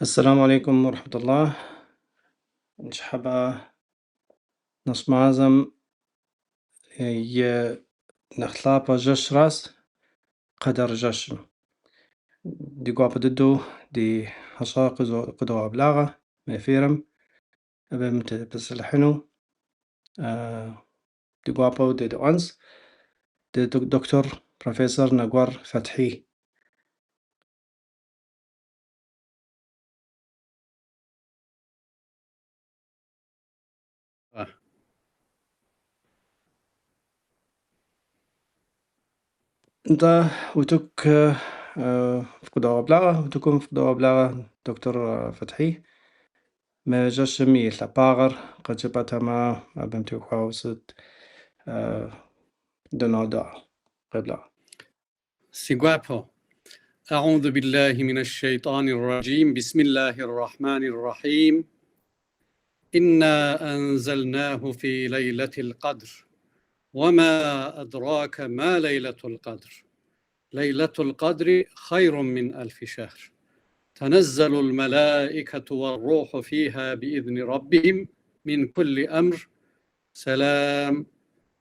السلام عليكم ورحمة الله. نشحبها نسمعزم ي نخلاپا جش راس قدر جشم دي قوابا ددو دي هصا قدو أبلاغة مفيرم أبمت بسلحنو دي قوابا دي أنس دي دكتور بروفيسور نقور فتحي. انت وتك في قدو أبلاغة وتكون في قدو أبلاغة دكتور فتحي ما جشمي لباغر قد جبتها ما أبمتو خاوست دنودا قبلا. سيغوابو أعوذ بالله من الشيطان الرجيم بسم الله الرحمن الرحيم إنا أنزلناه في ليلة القدر وما أدراك ما ليلة القدر ليلة القدر خير من 1000 شهر تنزل الملائكة والروح فيها بإذن ربهم من كل أمر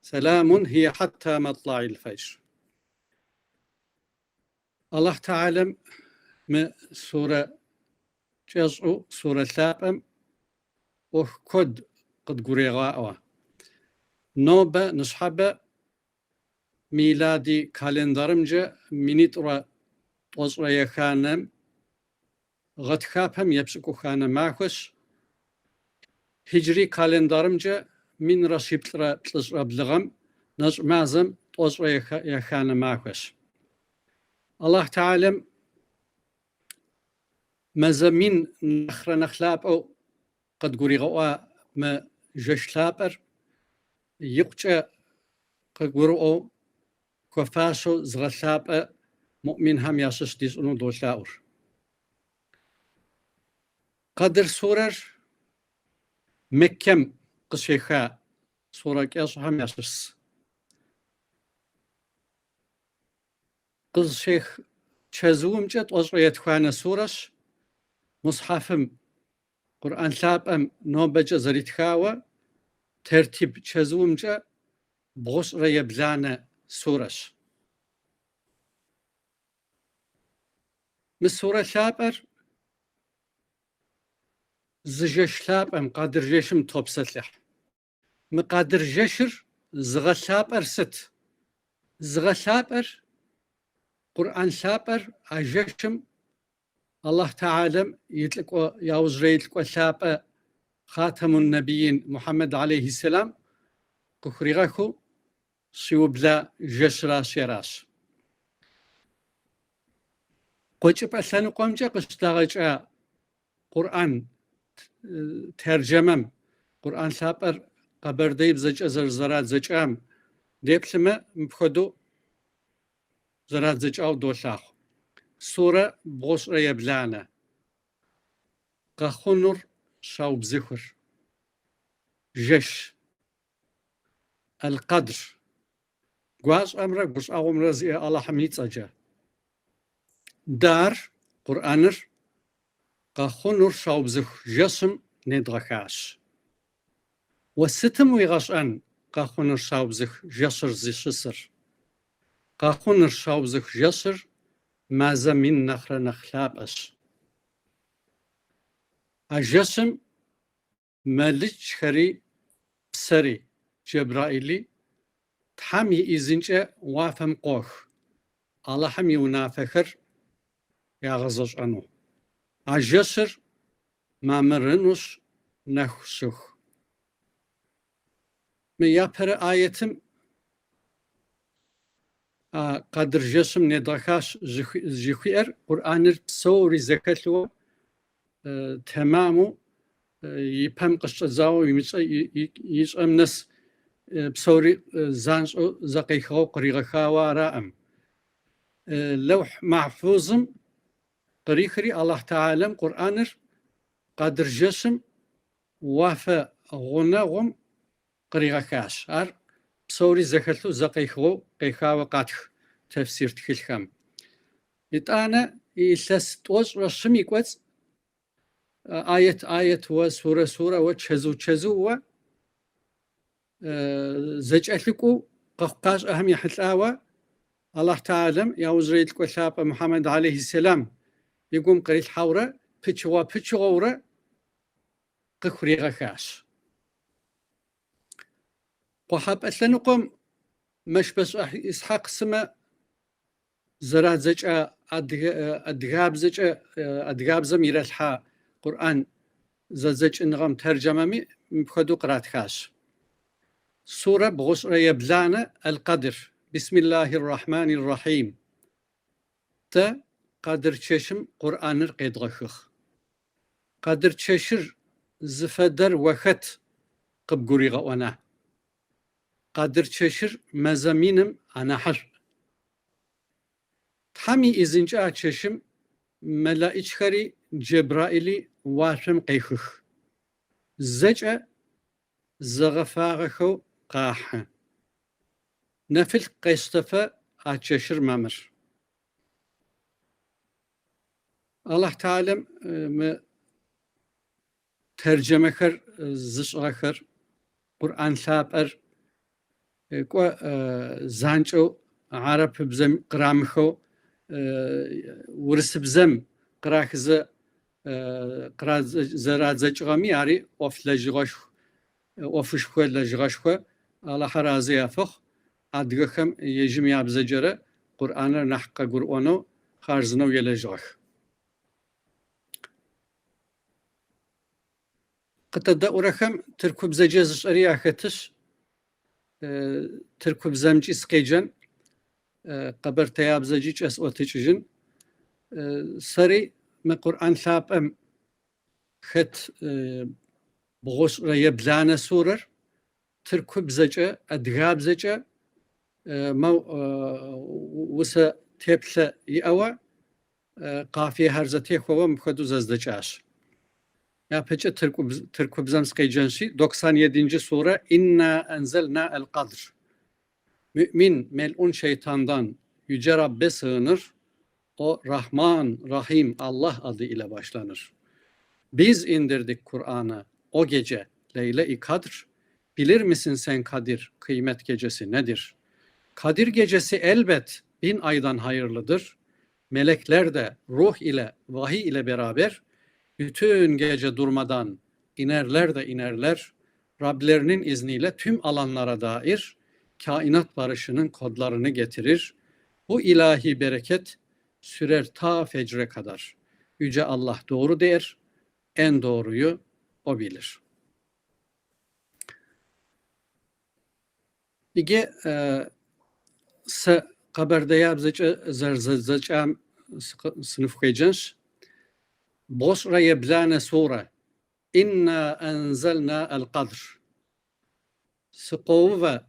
سلام هي حتى مطلع الفجر. الله تعالى من سورة جزء سورة ثابم وكد قد قريغاء نوبة نصحبة ميلادي كالندرمجة منيطرة وصرة يخانم غد خابهم يبسكو خانم ماخوش هجري كالندرمجة من رشيبترة تلسرة بلغم نصر مازم وصرة يخانم ماخوش. الله تعالى مزمين نخر نخلاب أو قد قريغاء ما جشلابر يقجأ قرؤو كفاسو زغلاب مؤمن هم ياسس ديس أنو دوشاور قدر سورر مكم قشيخا سورة كياسو هم ياسس قشيخ تشازوم جت وصريت خوانا سورش مصحفم قرآن لابم نوبجة زريت خاوة ترتيب تشازوم جت بغصر يبلانا سورش من سورة شابر زجش لابم قادر جيشم توب سلح مقادر جشر زغشابر ست زغشابر قرآن شابر أجشم الله تعالى يتلقى يوزري يتلقى شابر خاتم النبيين محمد عليه السلام كخريغاكو سيوبلا جشرا شراش قوش بأسانو قومجا قشتاغجا قرآن ترجمم قرآن شابر قبر ديب زج زرزرات زجام ديبلما مبخدو زرات زج أو دوشاخ سورة بغصر يبلانا قخنر شاوب زخر جش القدر قواس أمرك بس أغم رزي الله حميد أجا دار قرآنر قخنر شاوب زخ جسم ندغكاش وستم ويغشان قخنر شاوب زخ جسر زي شسر قخنر شاوب زخ جسر مازا من نخر نخلاب أش الجسم مالج خري سري جبرائيلي تحمي إزنجة وافم قوخ الله حمي ونافخر يا غزج أنو الجسر ما مرنوش نخسخ من يابر آيتم قدر جسم ندخاش جخير قرآن بصوري زكتلو تمامو يفهم قشة زاو يسأم نس بصوري زانسو زقيخو قريغخاوا رائم لوح محفوظم قريخري الله تعالى قرآن قدر جسم وافا غنغم قريغخاش بصوري زكتلو زقيخو قيخاوا قاتخ تفسير تخلخم يتانا يسس توش رشمي كوتس آية وسورة وتشزو زجألكو قفقاش أهم يحتلاوة الله تعالى يا وزريت كوثاب محمد عليه السلام يقوم قريت حورة بتشغورة قخري غخاش وحاب أتلنقم مش بس إسحاق سما زرات زجأ أدغاب زمير الحا قرآن زجأ نغم ترجمة مبخدو قرات خاش سورة بغسر يبلانة القدر بسم الله الرحمن الرحيم تا قدر تششم قرآن القيد غخخ قدر تششر زفدر وخت قبقوري غوانا قدر تششر مزامينم أنا حر تحمي إزنجا تششم ملائج خري جبرائيلي واشم قيخخ زجأ زغفاغخو قاحة نفل قيستفى أتششر مامر الله تعالى ترجمة خر زش آخر قرآن ثابر كوا زانجو عرب بزم قرامخو ورس بزم قراخز قرا زرات زجغامي عري أوف لجغش أوفش خو لجغش خو الله حرازي أفخ أدغخم يجمع بزجرة قرآن نحق قرآنو خارزنو يلجغخ قد أورخم تركب زجاج أريا خطش تركب زمجي سقيجن قبر تياب زجيج أسوتيجن سري ما قرآن ثاب أم خط بغوش ريبلانة سورر تركب زجا أدغاب زجا مو وسا تبث يأوى قافية هرزتي خوا مخدو ززدجاش يا بيجا تركب زمس قيجنشي 97. سورة إنا أنزلنا القدر mümin melun şeytandan yüce Rabbe sığınır. O Rahman, Rahim Allah adı ile başlanır. Biz indirdik Kur'an'ı o gece Leyle-i Kadr. Bilir misin sen Kadir, kıymet gecesi nedir? Kadir gecesi elbet 1000 aydan hayırlıdır. Melekler de ruh ile, vahiy ile beraber bütün gece durmadan inerler de inerler. Rablerinin izniyle tüm alanlara dair kainat barışının kodlarını getirir. Bu ilahi bereket sürer ta fecre kadar. Yüce Allah doğru der, en doğruyu o bilir. İge kaberde yabzıcı zıcam sınıf koyacağız. Bosra yeblane sura. İnna enzelna el kadr. Sıkova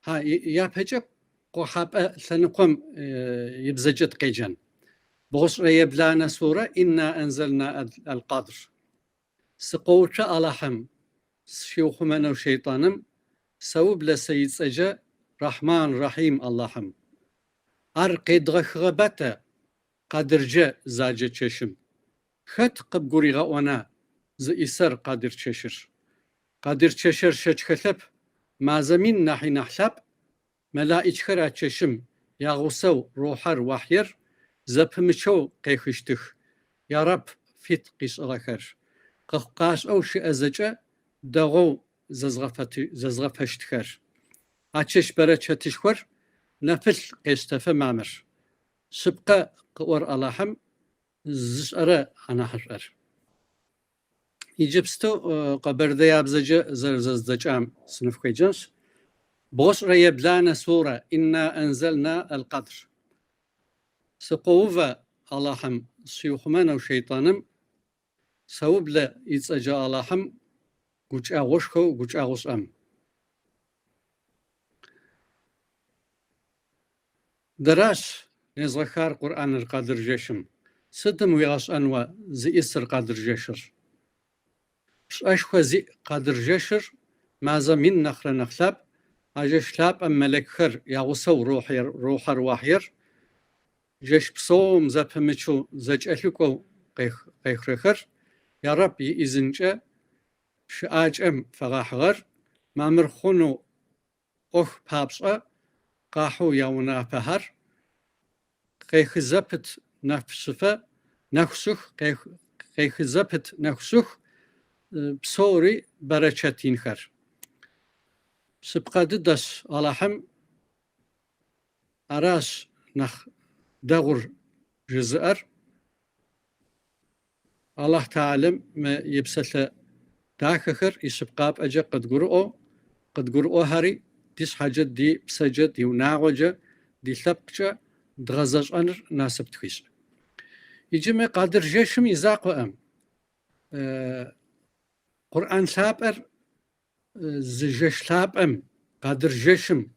ha yapacak قحاب سنقوم يبزجت قيجن بغصر يبلانا سورة إنا أنزلنا القدر سقوش ألاحم شيوخ من وشيطانم سوب لسيد سجا رحمن رحيم اللهم أرقد غخبتا قدر جا زاجة چشم خط قبقوري غوانا زئسر قدر چشر قدر چشر شچخلب مازمين نحي نحلب ملائج خرا چشم يغوسو روحر وحير زبمشو قيخشتخ يا رب فيت قيس الاخر قفقاش او شي ازجا دغو ززغفتشتخر اچش برا چتشخور نفل قيستف مامر سبقا قور اللهم زشره انا حشر يجبستو قبرده يابزجا زرززدجام سنف كيجنس بغصر يبلانا سورة إنا أنزلنا القدر سقوفا اللهم سيوخمانا وشيطانم سوب لا يتسجى اللهم قوش أغوشكو قوش أغوش أم دراش نزغخار قرآن القدر جيشم سدم ويغاش أنوا زي إسر قدر جيشر أشخوا زي قدر جيشر مازا من نخر نخلاب أجش لاب أم ملك خر يغوسو روحر وحير جش بصوم زبمشو زج أهلكو قيخ خر يا رب إذنجا شآجم فغاحغر ما مرخونو أخ بابصة قاحو يونا فهر قيخ زبت نفسفة نخسخ قيخ زبت نخسخ بصوري بركتين خر سبقا ددس علىهم أراس نخ دغر جزئر الله تعالى ما يبسل داخخر يسبقاب أجا قد قرؤو هاري ديس حاجة دي بسجة دي وناغوجة دي ثبقة دغزاج أنر ناسب تخيس يجمع قادر جيشم يزاقو أم قرآن ثابر زجش ثاب أم قادر جيشم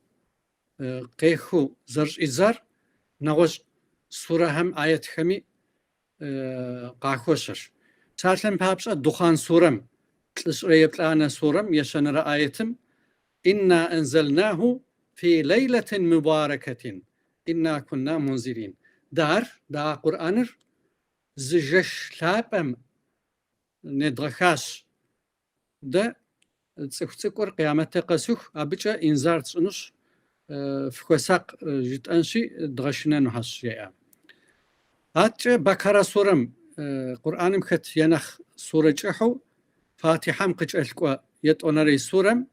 قيخو زرج إزار نغوز سورة هم آيات خمي قاخوسر سالتن بابسا دخان سورم تلسرية بلانا سورم يسن رآيتم إنا أنزلناه في ليلة مباركة إنا كنا منذرين دا قرآنر زجش ثابم ندرخاس دا تسكر قيامة قسوخ أبجا إنزار تسنش فكوساق جيت أنشي درشنا نحس جاء هات بكرة سورم قرآن مخت ينخ سورة جحو فاتحة مقج ألقوا يتونري سورم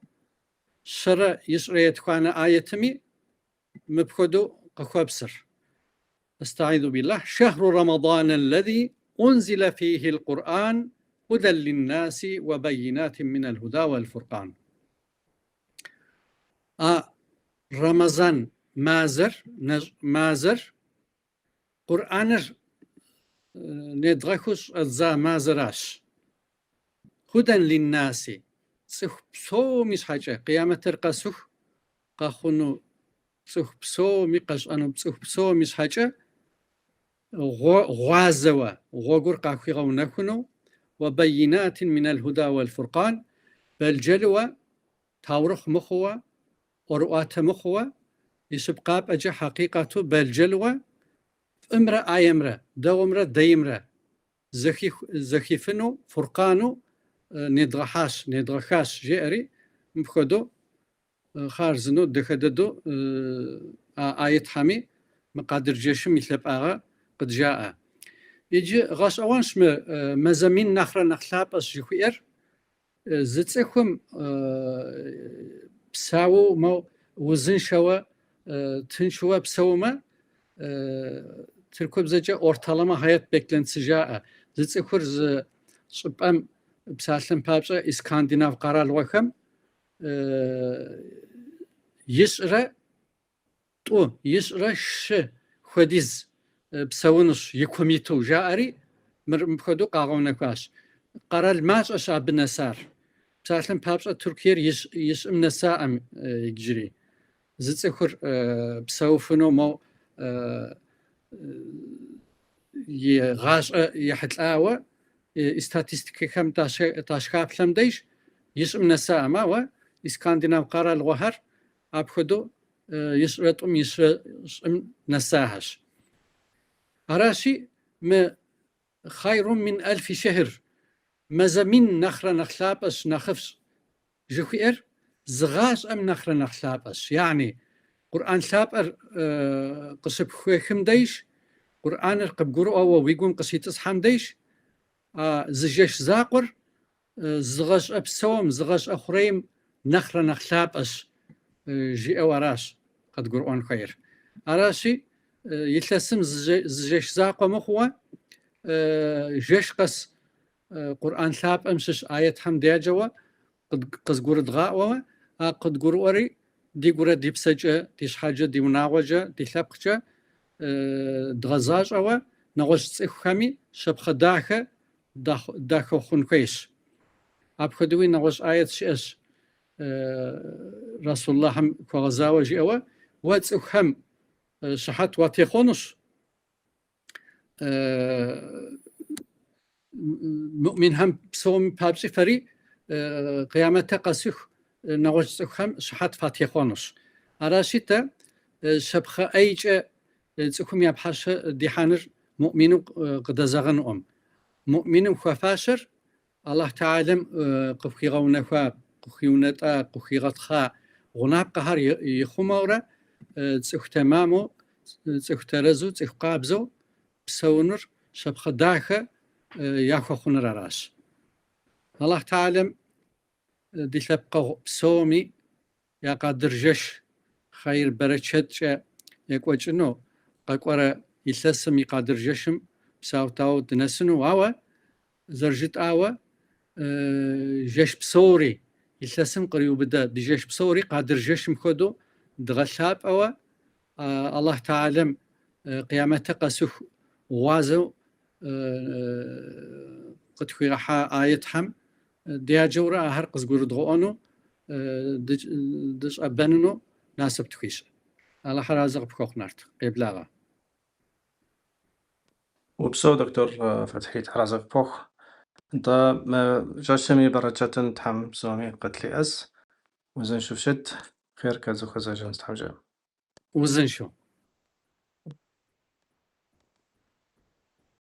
شرع يسريت خوانا آيتمي مبخدو قخوابسر استعيذ بالله شهر رمضان الذي أنزل فيه القرآن هدى للناس وبينات من الهدى والفرقان رمضان مازر قرآنر ندرخوس أجزاء مازراش هدى للناس سخ بسو مش حاجة قيامة ترقصخ قاخونو سخ بسو ميقش أنو سخ بسو مش حاجة غوازوا غوغور قاخيغو نكونو وبينات من الهدى والفرقان بالجلوة تاورخ مخوة ورؤات مخوة يسبقاب أجا حقيقته بالجلوة امرأ آيمرة دومرة ديمرة زخيفنو فرقانو ندرخاش جئري مبخدو خارزنو دخددو آية حمي مقادر جيشم مثل آغا قد جاء يجي غاش أوانش مزامين نخرة نخلاب أس جخوير زتسخم بساو مو وزن شوا تنشوا بسوما تركب زجا ortalama hayat beklentisi جاء زتسخر صبام بسالم بابسا إسكندناف قرال وخم يسرى ش خديز بسونش يكوميتو جاري مرمخدو قاغونا كاش قرال ماش أشعب النسار بسالم بابسا تركيا يسم نساء يجري زتسخر بسوفنو مو يغاش يحتلاوه استاتستيكي خم تاشخاب لم ديش يسم نساء ما و إسكندناف قرال وهر أبخدو يسرتم يسم نساهش أراشي ما خير من 1000 شهر مزامين نخرة نخلابس نخفس جخير زغاس أم نخرة نخلابس يعني قرآن ثابر قصب خويخم ديش قرآن القبقرو أو ويقوم قصيتص حم ديش زجاش زاقر زغاش أبسوم زغاش أخريم نخرة نخلابس جي أوراش قد قرآن خير أراشي يتلسم زجاش زاقو مخوة جيش قس قرآن ثاب أمسش آية حمدية جوا قد قرد غاوة قد قروري دي قرد دي بسجة دي حاجة دي مناوجة دي ثبقة دغزاج أوا نغوش تسيخ خامي شبخ داخو خنكيش أبخدوي نغوش آية شئش رسول الله هم كوغزاوة جي أوا واتسيخ هم شحات واتيخونش مؤمن هم بسوم بابسي فري قيامة قاسيخ نغوش تسيخ هم شحات فاتيخونش أراشيتا شبخ أيج تسيخم يبحش ديحانر مؤمن قد زغن مؤمن خفاشر الله تعالى قفخي غونفا قفخي ونتا قفخي غطخا غناب قهر يخمورة تسخ تمامو تسخ ترزو تسخ قابزو بسونر شبخ داخة ياخو خنر راس الله تعالى دي لبقى بسومي يا قادر جش خير بركة يكوجنو قاقورا يلسم يقادر جشم بساوتاو دنسنو واوا زرجت آوا جيش بصوري يلسم قريو بدا بجيش بصوري قادر جشم خدو دغشاب أوا الله تعالى قيامته قسوخ وازو قد خيرها آيات هم ديا جورا هر قزقور دغونو دش أبننو ناسب تخيش الله حرازق بخوخ نارت قبلاغا وبسو دكتور فتحي حرازق بوخ انت ما جاشمي برجة تحم سومي قتلي أس وزن شوفشت خير كازو خزاجان استحوجا وزن شو